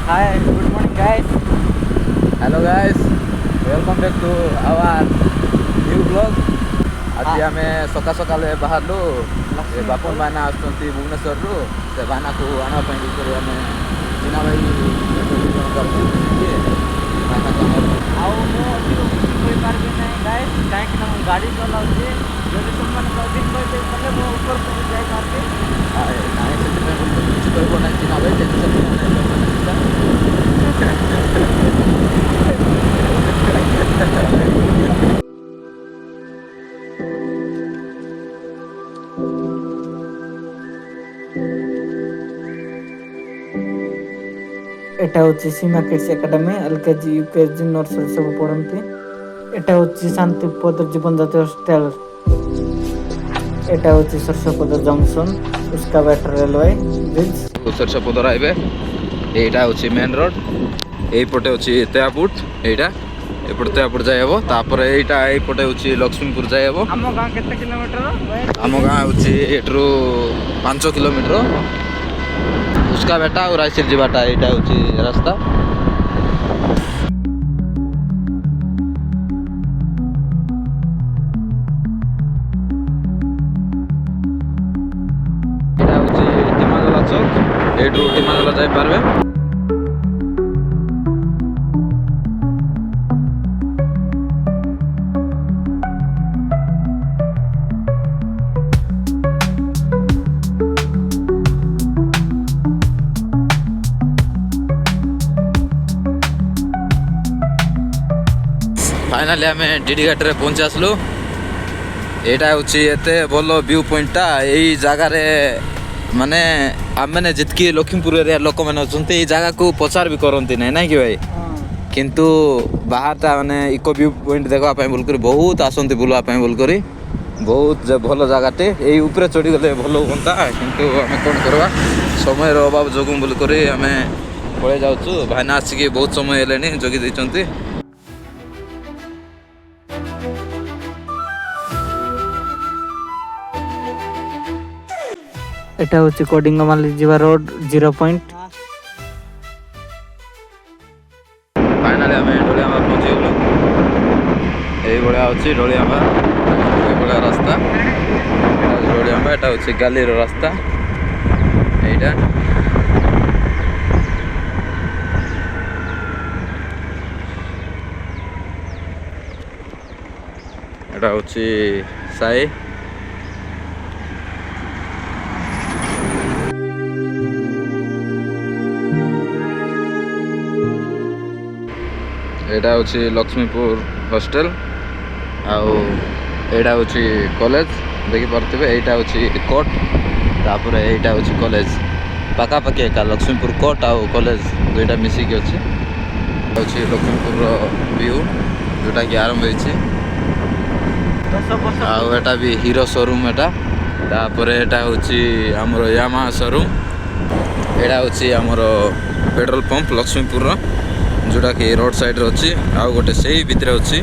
Hi, good morning guys. Hello guys welcome back to our new blog. आज आम सका सका बाहरलु बापन भाईना आसुँच भुवनेश्वर रु से भाईना को आनापी आम जीना भाई पार्बी ना गाइस कहीं गाड़ी चलाऊे जब तुमने अधिक पैसे कले मो ऊपर जापारे किसी कह ना जीना भाई এটা হচ্ছে সীমা কিডস একাডেমি এলকেজি ইউকেজি নর্সারি সব পড়ন্তি। এটা হচ্ছে শান্তিপদ জীবনজাতি হোস্টেল। এটা হচ্ছে সরস্বপদ জংশন উস্কাবাট রেলওয়ে ব্রিজ। সরস্বপদ হাইवे এইটা হচ্ছে মেন रोड এইপটে হচ্ছে তেয়াপুট এইটা এপটে তেয়াপুট যাই হব তারপরে এইটা এইপটে হচ্ছে লক্ষ্মীপুর যাই হব। ଆମ ଗାଁ କେତେ କିଲୋମିଟର? ଆମ ଗାଁ ହଉଛି ଏଠୁ 5 କିଲୋମିଟର। ଉସ୍କାବେଟା ଆଉ ରାଇସିର ଯିବାଟା ଏଇଟା ହଉଛି ରାସ୍ତା। ଏଇଟା ହଉଛି ଟିମାଜଲା ଚୌକ ଏଇଠୁ ଟିମାଜଲା ଯାଇପାରିବେ। फाइनाली आम डीडी घाटे पहुँची आसलु। यहाँ हूँ एत भल व्यू पॉइंटा यही जगार माने आम मैंने जितकी लक्ष्मीपुर एरिया लोक मैंने अच्छा ये जगह को पचार भी करती ना ना कि भाई किंतु बाहरटा माने इको व्यू पॉइंट देखापी बोलकर बहुत आसती बुलापी बोलकर बहुत भल जगहटे यही उपरे चढ़ी गले भल हाँ किंतु आम कौन करवा समय अभाव जो बोलकर आम पलि जाऊँ भाईना आसिक बहुत समय है जगी देते। এটা হচ্ছে কোডিঙ্গমালি জিবা রোড 0 পয়েন্ট। ফাইনালি আমি ডলিয়ামা পৌঁছি গলু। এইভাবে হচ্ছে ডলিয়ামা এইভাবে রাস্তা এটা হচ্ছে ডলিয়ামা এটা হচ্ছে গালির রাস্তা এইটা। এটা হচ্ছে সাই एटा हूँ लक्ष्मीपुर हॉस्टल आउ एटा हूँ कॉलेज देखी पारे यहाँ हूँ कोर्ट तापर यहाँ हूँ कॉलेज पाखापाखि एका लक्ष्मीपुर कोर्ट आउ कॉलेज दुईटा मिसिकी अच्छे हूँ लक्ष्मीपुर व्यू जोटा कि आरंभ होटा भी हीरो शोरूम एटा तापर एटा हूँ आमर यामाहा शोरूम एटा हूँ आमर पेट्रोल पंप लक्ष्मीपुर जोटा कि रोड साइड अच्छी आउ गोटे से भितर अच्छी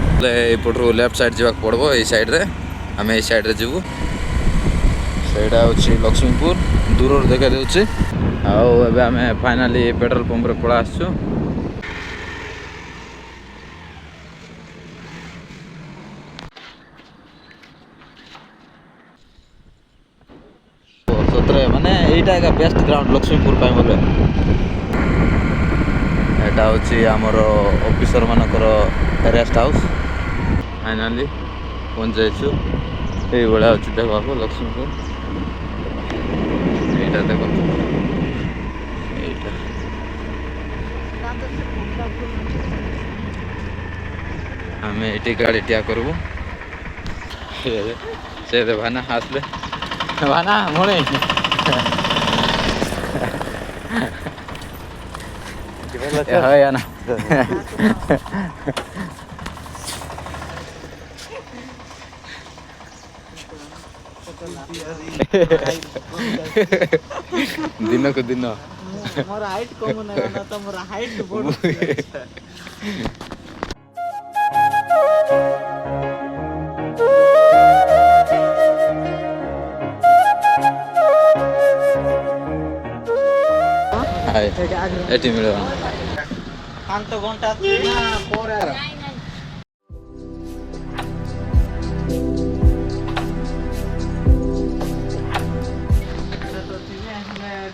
एपटू लेफ्ट साइड जावाक पड़ो ये साइड रे आम ये साइड रे जीवु सेटा हूँ लक्ष्मीपुर दूर देखा दूसरी आउ आम फाइनाली पेट्रोल पंप रे पड़ा आसु। सतरे माने एटा एक बेस्ट ग्राउंड लक्ष्मीपुर बोले एटा हूँ आमर ऑफिसर मानकर रेस्ट हाउस फाइनाली पहुँच जाइछु। ये भाया हूँ देखा लक्ष्मीपुर यहाँ देख आम ये गाड़ी टिया करबू से भाना आसले भाना मुणे हाँ या ना दिन को दिन मोर हाइट कम ना तो मोर हाइट बढ़ हाय एटी मिले ପାଞ୍ଚ ଘଣ୍ଟା ଅଛି ନା ପରେ ଆର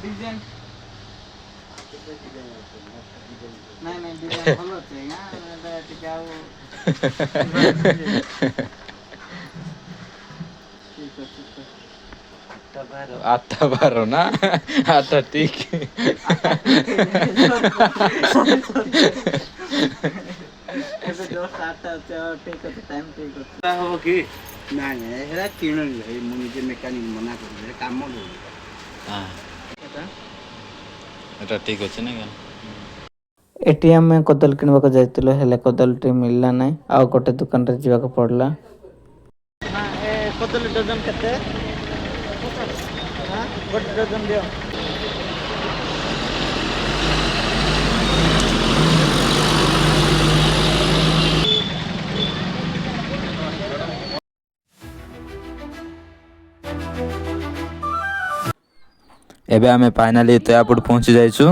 ଡିଜାଇନ ନାଇଁ ନାଇଁ ଡିଜାଇନ ଭଲ ଅଛି ଆଜ୍ଞା ଟିକେ ଆଉ ଠିକ ଅଛି ଆଠଟା ବାର ନା ଆଠଟା ଠିକ ଏବେ ଜଷ୍ଟ 8ଟା ଅଛି ଠିକ ଅଛି ଟାଇମ ଠିକ ଅଛି ହବ କି ନାଇଁ ନାଇଁ ହେରା କିଣୁନି ଭାଇ ମୁଁ ନିଜେ ମେକାନିକ ମନା କରୁଛି କାମ ଦଉନି ଏଟା ଠିକ ଅଛି ନା ଏଠି ଆମେ କଦଳୀ କିଣିବାକୁ ଯାଇଥିଲୁ ହେଲେ କଦଳୀଟି ମିଳିଲା ନାହିଁ ଆଉ ଗୋଟେ ଦୋକାନରେ ଯିବାକୁ ପଡ଼ିଲା କଦଳୀ ଡଜନ କେତେ ଗୋଟେ ଡଜନ ଦିଅ ଏବେ ଆମେ ଫାଇନାଲି ତୟାପୁର ପହଞ୍ଚି ଯାଇଛୁ